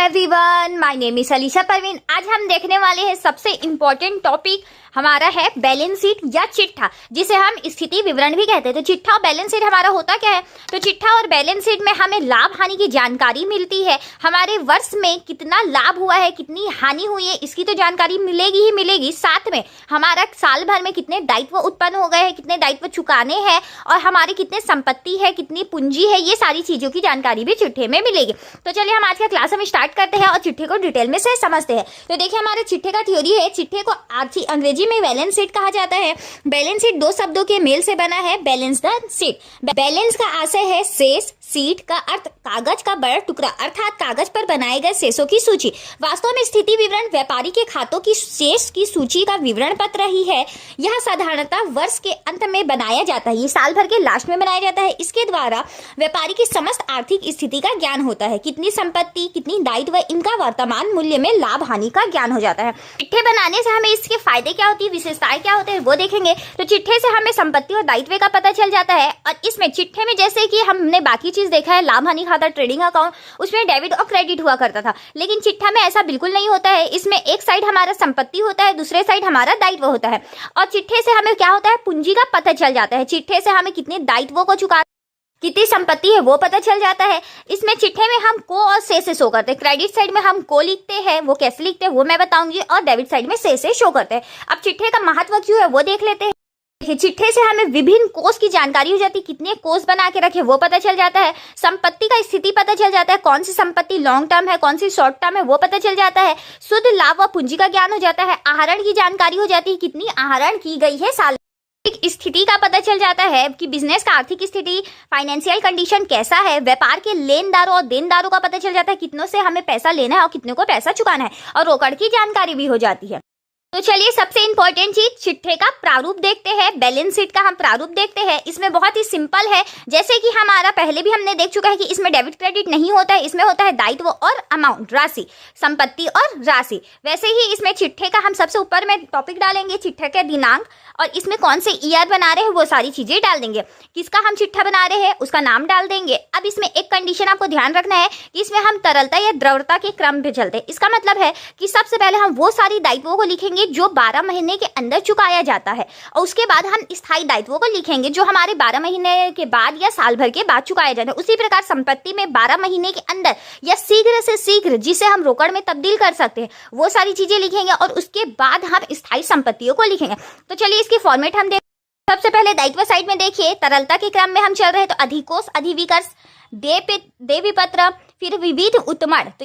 Everyone, my name is Alisha Parveen. आज हम देखने वाले हैं सबसे इम्पोर्टेंट टॉपिक हमारा है बैलेंस शीट या चिट्ठा, जिसे हम स्थिति विवरण भी कहते हैं। तो चिट्ठा और बैलेंस शीट हमारा होता क्या है? तो चिट्ठा और बैलेंस शीट में हमें लाभ हानि की जानकारी मिलती है। हमारे वर्ष में कितना लाभ हुआ है, कितनी हानि हुई है, इसकी तो जानकारी मिलेगी ही मिलेगी। साथ में हमारा साल भर में कितने दायित्व उत्पन्न हो गए हैं, कितने दायित्व चुकाने हैं और हमारी कितने संपत्ति है, कितनी पूंजी है, ये सारी चीजों की जानकारी भी चिट्ठे में मिलेगी। तो चलिए हम आज का क्लास हम स्टार्ट करते हैं और चिट्ठे को डिटेल में से समझते हैं। तो देखिए हमारे चिट्ठे का थ्योरी है। चिट्ठे को अंग्रेजी में बैलेंस शीट कहा जाता है। बैलेंस शीट दो शब्दों के मेल से बना है, बैलेंस द शीट। बैलेंस का आशय है शेष, शीट का अर्थ कागज का बड़ा टुकड़ा अर्थात कागज पर बनाए गए शेषों की सूची। वास्तव में स्थिति विवरण व्यापारी के खातों की शेष की सूची का विवरण पत्र ही है। यह साधारणतः वर्ष के अंत में बनाया जाता है, ये साल भर के लास्ट में बनाया जाता है। इसके द्वारा व्यापारी की समस्त आर्थिक स्थिति का ज्ञान होता है, कितनी संपत्ति, कितनी दायित्व, इनका वर्तमान मूल्य में लाभ हानि का ज्ञान हो जाता है। चिट्ठे बनाने से हमें इसके फायदे क्या होती है, विशेषताएं क्या होते हैं, वो देखेंगे। तो चिट्ठे से हमें संपत्ति और दायित्व का पता चल जाता है। और इसमें चिट्ठे में जैसे कि हमने बाकी चीज देखा है, लाभ हानि खाता, ट्रेडिंग अकाउंट, उसमें डेबिट और क्रेडिट हुआ करता था, लेकिन चिट्ठा में ऐसा बिल्कुल नहीं होता है। इसमें एक साइड हमारा संपत्ति होता है, दूसरे साइड हमारा दायित्व होता है। और चिट्ठे से हमें क्या होता है, पूंजी का पता चल जाता है। चिट्ठे से हमें कितने दायित्वों को चुका, कितनी संपत्ति है, वो पता चल जाता है। इसमें चिट्ठे में हम को और से शो करते हैं। क्रेडिट साइड में हम को लिखते हैं, वो कैसे लिखते हैं वो मैं बताऊंगी, और डेबिट साइड में से शो करते हैं। अब चिट्ठे का महत्व क्यों है वो देख लेते हैं। चिट्ठे से हमें विभिन्न कोष की जानकारी हो जाती है, कितने कोष बना के रखे वो पता चल जाता है। संपत्ति का स्थिति पता चल जाता है, कौन सी संपत्ति लॉन्ग टर्म है, कौन सी शॉर्ट टर्म है, वो पता चल जाता है। शुद्ध लाभ व पूंजी का ज्ञान हो जाता है। आहरण की जानकारी हो जाती है, कितनी आहरण की गई है साल। स्थिति का पता चल जाता है कि बिजनेस का आर्थिक स्थिति, फाइनेंशियल कंडीशन कैसा है। व्यापार के लेनदारों और देनदारों का पता चल जाता है, कितनों से हमें पैसा लेना है और कितनों को पैसा चुकाना है। और रोकड़ की जानकारी भी हो जाती है। तो चलिए सबसे इंपॉर्टेंट चीज चिट्ठे का प्रारूप देखते हैं, बैलेंस शीट का हम प्रारूप देखते हैं। इसमें बहुत ही सिंपल है, जैसे कि हमारा पहले भी हमने देख चुका है कि इसमें डेबिट क्रेडिट नहीं होता है, इसमें होता है दायित्व और अमाउंट, राशि, संपत्ति और राशि। वैसे ही इसमें चिट्ठे का हम सबसे ऊपर में टॉपिक डालेंगे, चिट्ठे के दिनांक और इसमें कौन से ईयर बना रहे हैं वो सारी चीजें डाल देंगे। किसका हम चिट्ठा बना रहे हैं उसका नाम डाल देंगे। अब इसमें एक कंडीशन आपको ध्यान रखना है कि इसमें हम तरलता या द्रव्यता के क्रम पे चलते हैं। इसका मतलब है कि सबसे पहले हम वो सारी दायित्वों को लिखेंगे जो 12 महीने के अंदर चुकाया जाता है, और उसके बाद हम स्थायी दायित्वों को लिखेंगे जो हमारे 12 महीने के बाद या साल भर के बाद चुकाया जाता है। उसी प्रकार संपत्ति में 12 महीने के अंदर या शीघ्र से शीघ्र जिसे हम रोकड़ में तब्दील कर सकते हैं वो सारी चीजें लिखेंगे, और उसके बाद हम स्थायी संपत्तियों को लिखेंगे। तो चलिए इसकी फॉर्मेट हम देखें। सबसे पहले दायित्व साइड में देखिए, तरलता के क्रम में हम चल रहे हैं तो अधिकोष, अधिविकर्ष, देय विपत्र, फिर विविध उत्तमण। तो